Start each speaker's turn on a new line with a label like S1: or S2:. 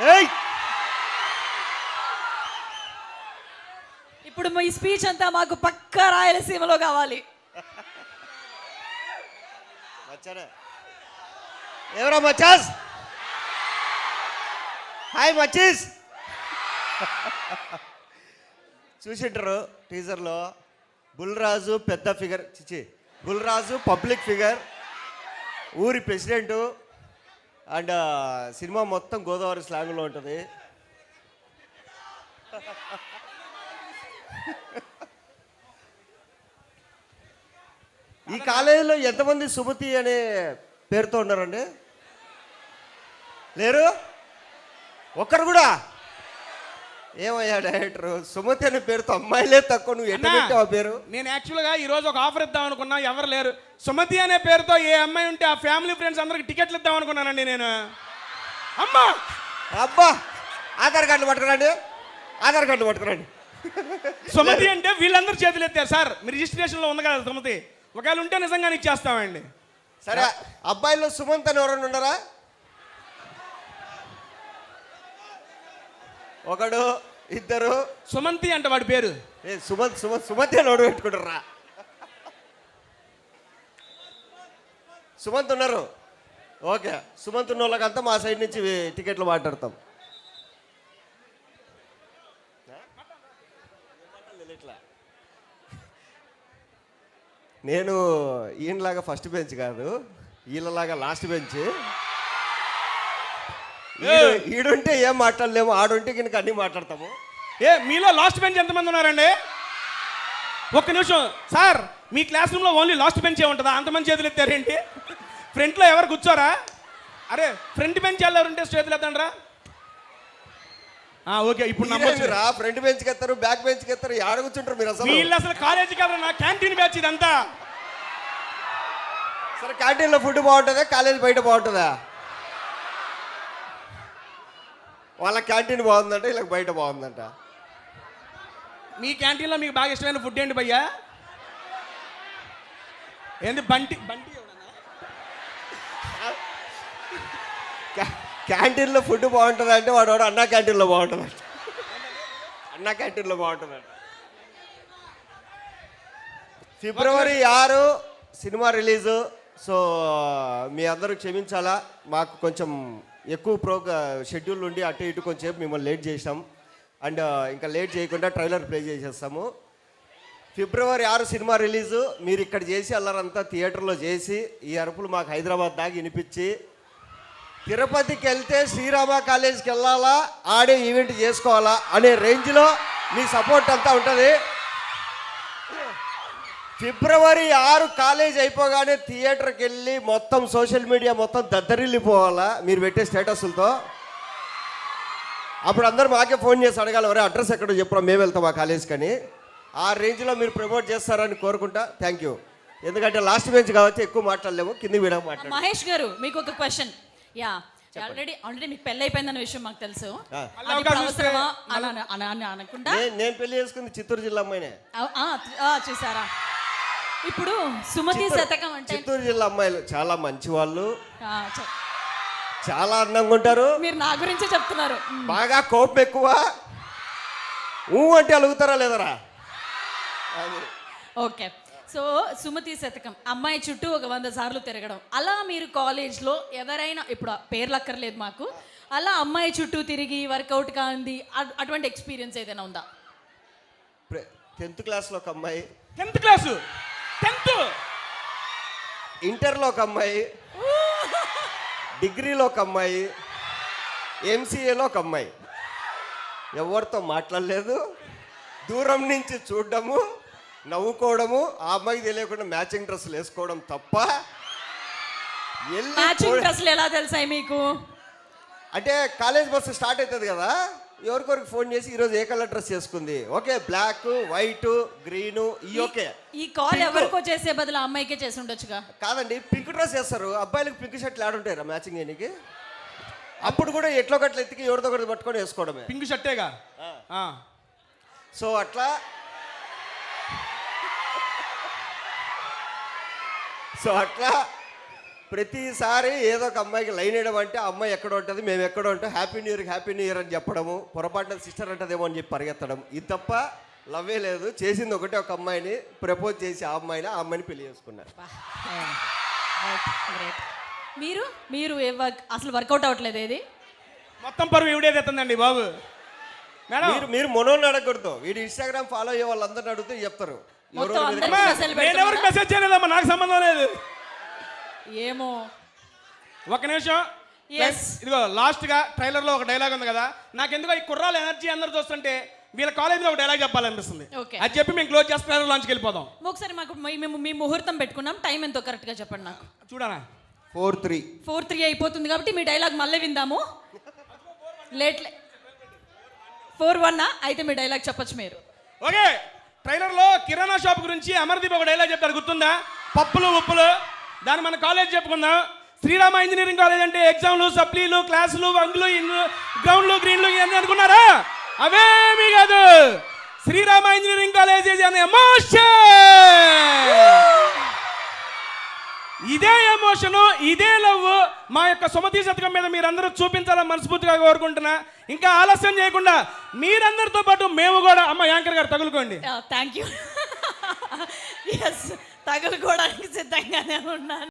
S1: ఏయ్
S2: ఇప్పుడు మీ స్పీచ్ అంతా మాకు పక్కా రాయలసీమలో కావాలి.
S1: వచ్చారా ఎవరా మచాస్? హాయ్ మచీస్. చూసింటారు టీజర్లో బుల్రాజు పెద్ద ఫిగర్, బుల్రాజు పబ్లిక్ ఫిగర్, ఊరి ప్రెసిడెంటు, అండ్ సినిమా మొత్తం గోదావరి స్లాంగ్లో ఉంటుంది. ఈ కాలేజీలో ఎంతమంది సుమతి అనే పేరుతో ఉన్నారండి? లేరు ఒక్కరు కూడా? ఏమయ్యా డైరెక్టర్, సుమతి అనే పేరుతో అమ్మాయిలే తక్కువ, నువ్వు ఎట్లా పెట్టావు ఆ పేరు?
S3: నేను యాక్చువల్గా ఈరోజు ఒక ఆఫర్ ఇద్దాం అనుకున్నా, ఎవరు లేరు. సుమతి అనే పేరుతో ఏ అమ్మాయి ఉంటే ఆ ఫ్యామిలీ ఫ్రెండ్స్ అందరికి టికెట్లు ఇద్దాం అనుకున్నానండి నేను. అమ్మా
S1: అబ్బా, ఆధార్ కార్డులు పట్టుకురండి, ఆధార్ కార్డులు పట్టుకురండి.
S3: సుమతి అంటే వీళ్ళందరూ చేతులు ఎత్తారు సార్. మీ రిజిస్ట్రేషన్లో ఉంది కదా సుమతి, ఒకవేళ ఉంటే నిజంగా ఇచ్చేస్తామండి.
S1: సరే, అబ్బాయిలో సుమంత్ అని ఎవరైనా ఉన్నారా? ఒకడు, ఇద్దరు.
S3: సుమంతి అంటే వాడి పేరు.
S1: సుమంత్ అని ఎవడు పెట్టుకుంటారా? సుమంత్ ఉన్నారు. ఓకే, సుమంత్ ఉన్న వాళ్ళకంతా మా సైడ్ నుంచి టికెట్లు మాట్లాడతాం. నేను ఈయనలాగా ఫస్ట్ బెంచ్ కాదు, వీళ్ళలాగా లాస్ట్ బెంచ్. ఈడుంటే ఏం మాట్లాడలేము, ఆడుంటే కనుక అన్నీ మాట్లాడతాము.
S3: మీలో లాస్ట్ బెంచ్ ఎంతమంది ఉన్నారండి? ఒక్క నిమిషం సార్, మీ క్లాస్ రూమ్లో ఓన్లీ లాస్ట్ బెంచే ఉంటుందా? అంతమంది చేతులు ఎత్తారేంటి? ఫ్రంట్లో ఎవరు కూర్చోరా? అరే ఫ్రంట్ బెంచ్ ఎవరుంటే చేతులు ఎత్తండి రా. ఓకే, ఇప్పుడు
S1: రా. ఫ్రంట్ బెంచ్కి ఎత్తారు, బ్యాక్ బెంచ్కి ఎత్తారు, ఆడ కూర్చుంటారు మీరు. అసలు
S3: వీళ్ళు అసలు కాలేజీకి ఎవరన్నా క్యాంటీన్ బ్యాచ్ ఇదంతా.
S1: సరే, క్యాంటీన్లో ఫుడ్ బాగుంటుందా, కాలేజీ బయట బాగుంటుందా? వాళ్ళ క్యాంటీన్ బాగుందంట, వీళ్ళకి బయట బాగుందంట.
S3: మీ క్యాంటీన్లో మీకు బాగా ఇష్టమైన ఫుడ్ ఏంటి భయ్యా? ఏంది బంటి బంటి
S1: క్యాంటీన్లో ఫుడ్ బాగుంటుంది అంటే వాడు అన్నా క్యాంటీన్లో బాగుంటుందంట. అన్నా క్యాంటీన్లో బాగుంటుందంట. ఫిబ్రవరి 6 సినిమా రిలీజు. సో మీ అందరూ క్షమించాలా, మాకు కొంచెం ఎక్కువ షెడ్యూల్ ఉండి అటు ఇటు కొంచెం మిమ్మల్ని లేట్ చేసాం. అండ్ ఇంకా లేట్ చేయకుండా ట్రైలర్ ప్లే చేసేస్తాము. ఫిబ్రవరి 6 సినిమా రిలీజు. మీరు ఇక్కడ చేసి అల్లరంతా థియేటర్లో చేసి ఈ అరుపులు మాకు హైదరాబాద్ దాకా వినిపించి, తిరుపతికి వెళ్తే శ్రీరామ కాలేజీకి వెళ్ళాలా, ఆడే ఈవెంట్ చేసుకోవాలా అనే రేంజ్లో మీ సపోర్ట్ అంతా ఉంటుంది. ఫిబ్రవరి 6 కాలేజ్ అయిపోగానే థియేటర్కి వెళ్ళి మొత్తం సోషల్ మీడియా మొత్తం దద్దరిల్లిపోవాలా మీరు పెట్టే స్టేటస్లతో. అప్పుడు అందరూ మాకే ఫోన్ చేసి అడగాలి, ఎవరే అడ్రస్ ఎక్కడో చెప్పరా, మేము వెళ్తాం ఆ కాలేజ్కి అని. ఆ రేంజ్లో మీరు ప్రమోట్ చేస్తారని కోరుకుంటా. Thank you. ఎందుకంటే లాస్ట్ బెంచ్ కాబట్టి ఎక్కువ మాట్లాడలేము, కింది వీడియో మాట్లాడు.
S2: మహేష్ గారు, మీకు ఒక క్వశ్చన్. ఆల్రెడీ మీకు పెళ్ళి అయిపోయిందన్న విషయం మాకు తెలుసు. అనుకుంటా
S1: నేను పెళ్లి చేసుకుంది చిత్తూరు జిల్లా అమ్మాయినే.
S2: చూసారా? ఇప్పుడు సుమతి శతకం అంటే
S1: చిత్తూరు జిల్లా అమ్మాయిలు చాలా మంచి వాళ్ళు, చాలా అందంగా ఉంటారు.
S2: మీరు నా గురించే చెప్తున్నారు.
S1: బాగా కోపం ఎక్కువ. అంటే అలుగుతారా లేదరా?
S2: ఓకే, సో సుమతి శతకం అమ్మాయి చుట్టూ ఒక 100 సార్లు తిరగడం, అలా మీరు కాలేజ్లో ఎవరైనా, ఇప్పుడు పేర్లు అక్కర్లేదు మాకు, అలా అమ్మాయి చుట్టూ తిరిగి వర్కౌట్ కాంది అటువంటి ఎక్స్పీరియన్స్ ఏదైనా ఉందా?
S1: 10th క్లాస్లో ఒక అమ్మాయి,
S3: 10th క్లాసు, 10th
S1: ఇంటర్లో ఒక అమ్మాయి, డిగ్రీలో ఒక అమ్మాయి, ఎంసీఏలో ఒక అమ్మాయి. ఎవరితో మాట్లాడలేదు, దూరం నుంచి చూడడము, నవ్వుకోవడము, ఆ అమ్మాయికి తెలియకుండా మ్యాచింగ్ డ్రెస్సులు వేసుకోవడం తప్ప.
S2: మ్యాచింగ్ డ్రెస్సులు ఎలా తెలుసాయి మీకు?
S1: అంటే కాలేజ్ బస్సు స్టార్ట్ అవుతుంది కదా, ఎవరికొరికి ఫోన్ చేసి ఈరోజు ఏ కలర్ డ్రెస్ చేసుకుంది, okay black, white, green, okay.
S2: ఈ కాల్ ఎవరికో చేసే బదులు అమ్మాయికే చేసి ఉండొచ్చుగా.
S1: కాదండి, పింక్ డ్రెస్ వేస్తారు, అబ్బాయిలకు పింక్ షర్ట్లు ఆడుంటారా మ్యాచింగ్ చేయడానికి? అప్పుడు కూడా ఎట్లో గట్ల ఎత్తికి ఎవరితో ఒకటి పట్టుకొని వేసుకోవడమే.
S3: పింక్ షర్టేగా.
S1: సో అట్లా ప్రతిసారి ఏదో ఒక అమ్మాయికి లైన్ వేయడం అంటే ఆ అమ్మాయి ఎక్కడ ఉంటుంది మేము ఎక్కడ ఉంటాం, హ్యాపీ న్యూ ఇయర్ అని చెప్పడము, పొరపాటున సిస్టర్ అంటదేమో అని చెప్పి పరిగెత్తడం, ఇది తప్ప లవ్వే లేదు. చేసింది ఒకటే ఒక అమ్మాయిని, ప్రపోజ్ చేసి ఆ అమ్మాయిని పెళ్లి చేసుకున్నారు.
S2: గ్రేట్. మీరు మీరు అసలు వర్కౌట్ అవ్వట్లేదు ఏది?
S3: మొత్తం పరువు ఇవిడే తెస్తుందండి బాబు. మేడం
S1: మీరు మనోని అడగకూడదు, వీడు ఇన్స్టాగ్రామ్ ఫాలో అయ్యే వాళ్ళందరిని అడిగితే చెప్తారు.
S2: మొత్తం అందరికీ
S3: అమ్మా,
S2: మెసేజ్
S3: నేను ఎవరికి
S2: పెడుతున్నారా?
S3: మెసేజ్ చేయలేదమ్మా, నాకు సంబంధం లేదు.
S2: ఏమో.
S3: ఒక నిమిషం.
S2: Yes.
S3: ఇదిగో లాస్ట్ గా ట్రైలర్ లో ఒక డైలాగ్ ఉంది కదా, నాకెందుకో ఈ కుర్రాలు ఎనర్జీ అందరు చూస్తుంటే వీళ్ళ కాలేజ్ లో ఒక డైలాగ్ చెప్పాలనిపిస్తుంది.
S2: Okay.
S3: అది చెప్పి మేము క్లోజ్ చేస్తున్నారు, లాంచ్కి వెళ్ళిపోదాం.
S2: ఒకసారి మాకు మేము మీ ముహూర్తం పెట్టుకున్నాం, టైం ఎంతో కరెక్ట్గా చెప్పండి నాకు.
S3: చూడనా
S1: 4-3
S2: 4-3 అయిపోతుంది కాబట్టి మీ డైలాగ్ మళ్ళీ విందాము. లేట్ 4-1 అయితే మీ డైలాగ్ చెప్పొచ్చు మీరు.
S3: ఓకే. ట్రైలర్ లో కిరాణా షాప్ గురించి అమర్దీప్ ఒక డైలాగ్ చెప్తారు, గుర్తుందా? పప్పులు ఉప్పులు. దాన్ని మన కాలేజ్ చెప్పుకుందాం. శ్రీరామ ఇంజనీరింగ్ కాలేజ్ అంటే ఎగ్జామ్లు, సప్లీలు, క్లాసులు, వంగులు, గ్రౌండ్లు, గ్రీన్లు ఇవన్నీ అనుకున్నారా? అవేమీ కాదు. Srirama engineering college is an emotion. ఇదే ఎమోషను, ఇదే లవ్ మా యొక్క సుమతి శతకం మీద మీరందరూ చూపించాలని మనస్ఫూర్తిగా కోరుకుంటున్నా. ఇంకా ఆలస్యం చేయకుండా మీరందరితో పాటు మేము కూడా, అమ్మ యాంకర్ గారు తగులుకోండి.
S2: Thank you. ఎస్, తగులుకోవడానికి సిద్ధంగానే ఉన్నాను.